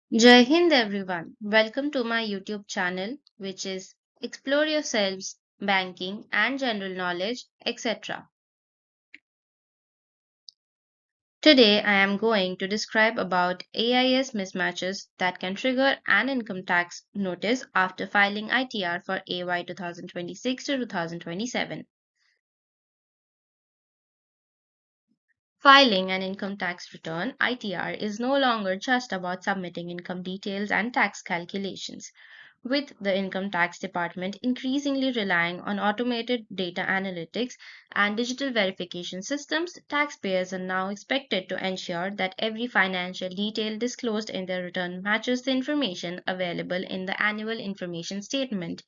Jai Hind everyone. Welcome to my YouTube channel, which is Explore Yourselves, Banking and General Knowledge, etc. Today I am going to describe about AIS mismatches that can trigger an income tax notice after filing ITR for AY 2026 to 2027. Filing an income tax return (ITR) is no longer just about submitting income details and tax calculations. With the Income Tax Department increasingly relying on automated data analytics and digital verification systems, taxpayers are now expected to ensure that every financial detail disclosed in their return matches the information available in the Annual Information Statement,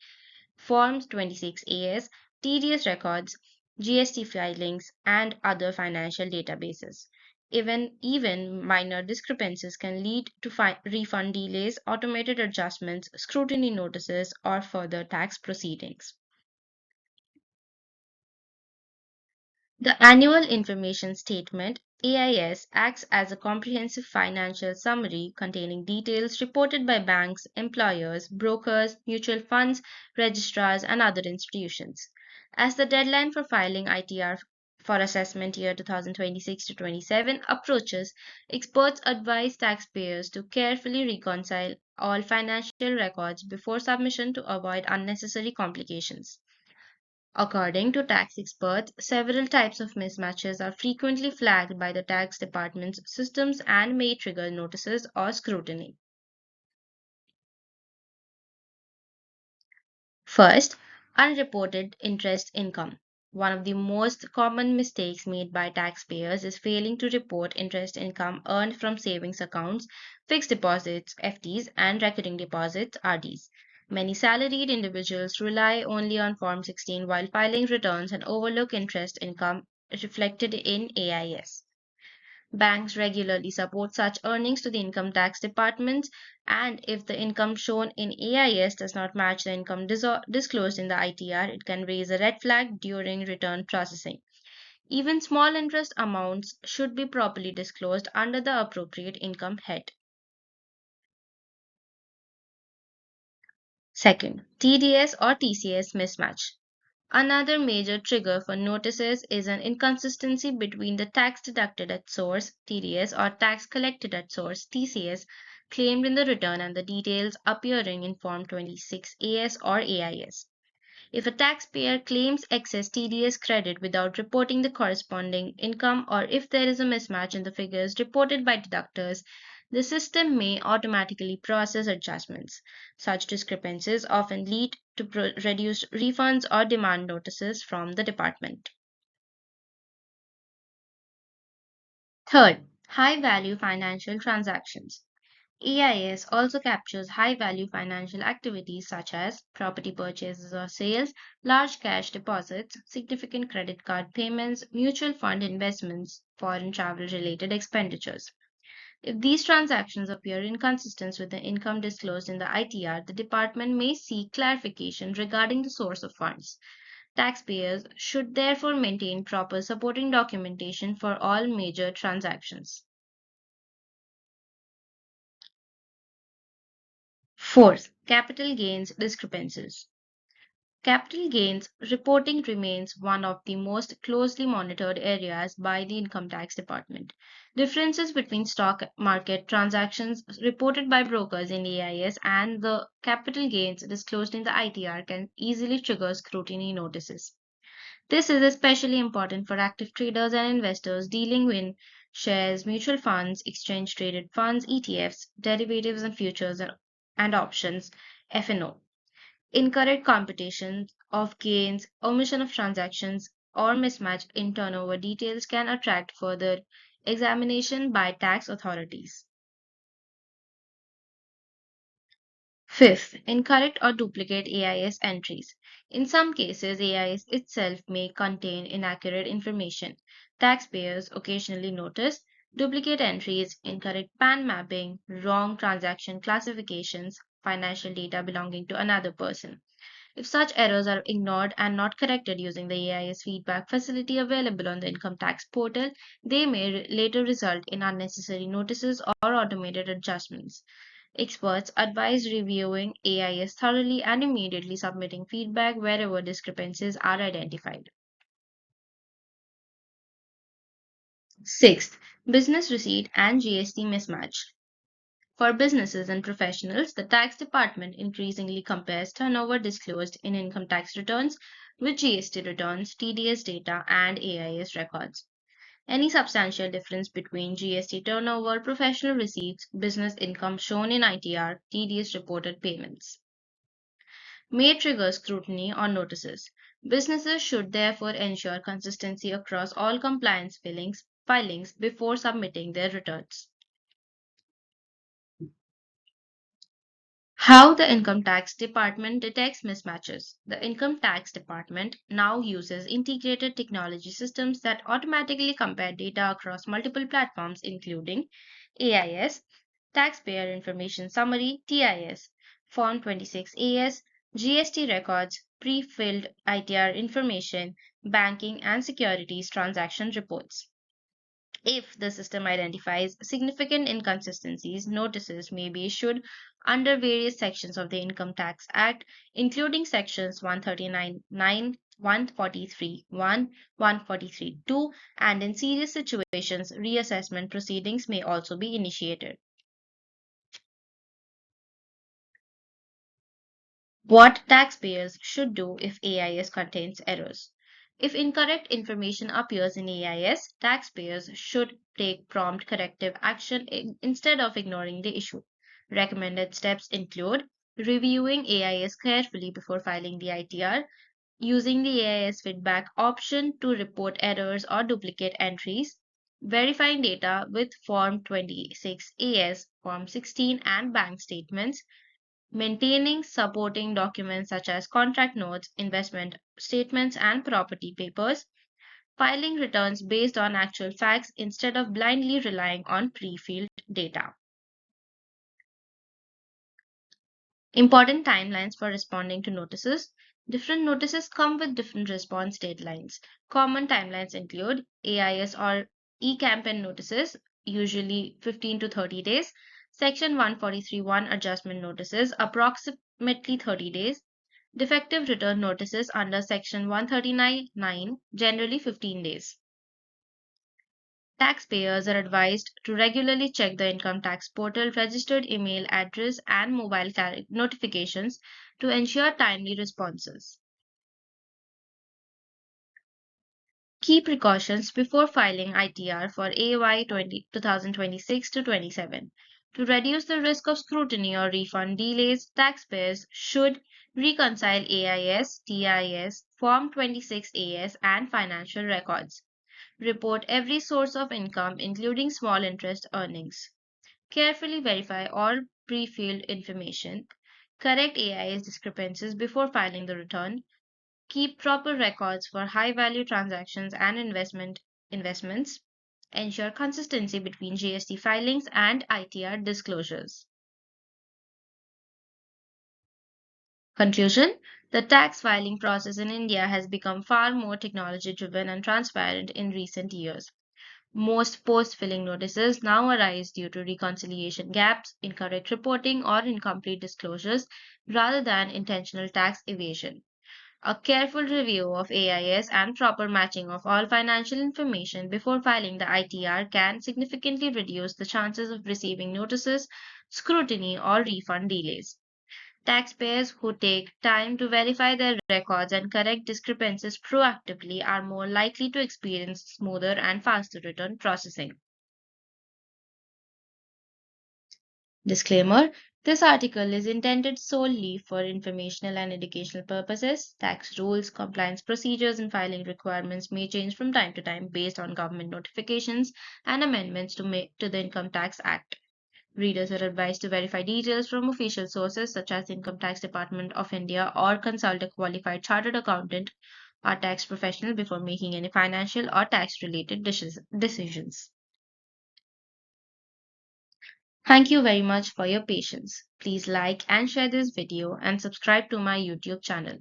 Forms 26AS, TDS records, GST filings, and other financial databases. Even minor discrepancies can lead to refund delays, automated adjustments, scrutiny notices, or further tax proceedings. The Annual Information Statement (AIS) acts as a comprehensive financial summary containing details reported by banks, employers, brokers, mutual funds, registrars, and other institutions. As the deadline for filing ITR for assessment year 2026 to 27 approaches, experts advise taxpayers to carefully reconcile all financial records before submission to avoid unnecessary complications. According to tax experts, several types of mismatches are frequently flagged by the tax department's systems and may trigger notices or scrutiny. First, unreported interest income. One of the most common mistakes made by taxpayers is failing to report interest income earned from savings accounts, fixed deposits (FDs), and recurring deposits (RDs). Many salaried individuals rely only on Form 16 while filing returns and overlook interest income reflected in AIS. Banks regularly support such earnings to the income tax departments, and if the income shown in AIS does not match the income disclosed in the ITR, it can raise a red flag during return processing. Even small interest amounts should be properly disclosed under the appropriate income head. Second, TDS or TCS mismatch. Another major trigger for notices is an inconsistency between the tax deducted at source (TDS) or tax collected at source (TCS) claimed in the return and the details appearing in Form 26AS or AIS. If a taxpayer claims excess TDS credit without reporting the corresponding income, or if there is a mismatch in the figures reported by deductors, the system may automatically process adjustments. Such discrepancies often lead to reduced refunds or demand notices from the department. Third, high value financial transactions. AIS also captures high value financial activities such as property purchases or sales, large cash deposits, significant credit card payments, mutual fund investments, foreign travel related expenditures. If these transactions appear inconsistent with the income disclosed in the ITR, the department may seek clarification regarding the source of funds. Taxpayers should therefore maintain proper supporting documentation for all major transactions. Fourth, capital gains discrepancies. Capital gains reporting remains one of the most closely monitored areas by the Income Tax Department. Differences between stock market transactions reported by brokers in AIS and the capital gains disclosed in the ITR can easily trigger scrutiny notices. This is especially important for active traders and investors dealing in shares, mutual funds, exchange traded funds, ETFs, derivatives and futures and options, FNO. Incorrect computation of gains, omission of transactions, or mismatch in turnover details can attract further examination by tax authorities. Fifth, incorrect or duplicate AIS entries. In some cases, AIS itself may contain inaccurate information. Taxpayers occasionally notice duplicate entries, incorrect PAN mapping, wrong transaction classifications, financial data belonging to another person. If such errors are ignored and not corrected using the AIS feedback facility available on the income tax portal, they may later result in unnecessary notices or automated adjustments. Experts advise reviewing AIS thoroughly and immediately submitting feedback wherever discrepancies are identified. Sixth, business receipt and GST mismatch. For businesses and professionals, the tax department increasingly compares turnover disclosed in income tax returns with GST returns, TDS data, and AIS records. Any substantial difference between GST turnover, professional receipts, business income shown in ITR, TDS reported payments may trigger scrutiny or notices. Businesses should therefore ensure consistency across all compliance filings before submitting their returns. How the Income Tax Department detects mismatches. The Income Tax Department now uses integrated technology systems that automatically compare data across multiple platforms, including AIS, Taxpayer Information Summary, TIS, Form 26AS, GST records, pre filled ITR information, banking and securities transaction reports. If the system identifies significant inconsistencies, notices may be issued under various sections of the Income Tax Act, including sections 139(9), 143(1), 143(2), and in serious situations, reassessment proceedings may also be initiated. What taxpayers should do if AIS contains errors. If incorrect information appears in AIS, taxpayers should take prompt corrective action instead of ignoring the issue. Recommended steps include reviewing AIS carefully before filing the ITR, using the AIS feedback option to report errors or duplicate entries, verifying data with Form 26AS, Form 16, and bank statements, maintaining supporting documents such as contract notes, investment statements, and property papers, filing returns based on actual facts instead of blindly relying on pre-filled data. Important timelines for responding to notices. Different notices come with different response deadlines. Common timelines include AIS or e-campaign notices, usually 15 to 30 days. Section 143(1) adjustment notices, approximately 30 days. Defective return notices under Section 139(9), generally 15 days. Taxpayers are advised to regularly check the income tax portal, registered email address, and mobile notifications to ensure timely responses. Key precautions before filing ITR for AY 2026 to 27. To reduce the risk of scrutiny or refund delays, taxpayers should reconcile AIS, TIS, Form 26AS, and financial records. Report every source of income, including small interest earnings. Carefully verify all pre-filled information. Correct AIS discrepancies before filing the return. Keep proper records for high-value transactions and investments. Ensure consistency between GST filings and ITR disclosures. Conclusion: the tax filing process in India has become far more technology driven and transparent in recent years. Most post filing notices now arise due to reconciliation gaps, incorrect reporting, or incomplete disclosures rather than intentional tax evasion. A careful review of AIS and proper matching of all financial information before filing the ITR can significantly reduce the chances of receiving notices, scrutiny, or refund delays. Taxpayers who take time to verify their records and correct discrepancies proactively are more likely to experience smoother and faster return processing. Disclaimer: this article is intended solely for informational and educational purposes. Tax rules, compliance procedures, and filing requirements may change from time to time based on government notifications and amendments to the Income Tax Act. Readers are advised to verify details from official sources such as the Income Tax Department of India or consult a qualified chartered accountant or tax professional before making any financial or tax related decisions. Thank you very much for your patience. Please like and share this video and subscribe to my YouTube channel.